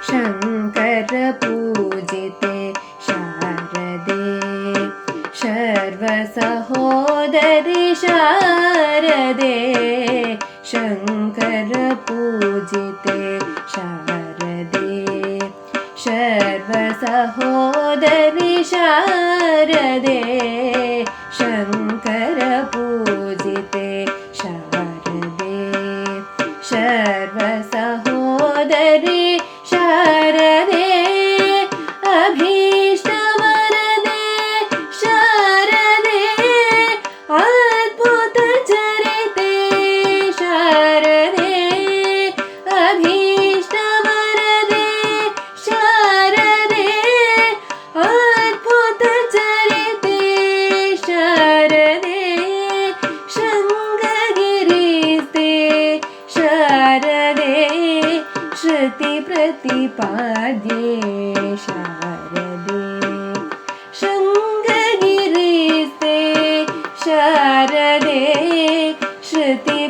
शङ्करपूजिते शारदे सर्वसहोदरि शारदे शङ्करपूजिते शारदे सर्वसहोदरि शारदे शङ्करपूजिते शारदे सर्वसहोदरि शारदे अभीष्टवरदे शारदे अद्भुतचरिते शारदे अभीष्टवरदे शारदे अद्भुतचरिते शारदे शृङ्गगिरिस्ते शारदे श्रुतिप्रतिपाद्ये शारदे शृङ्गगिरिस्ते शारदे श्रुतिप्रतिपाद्ये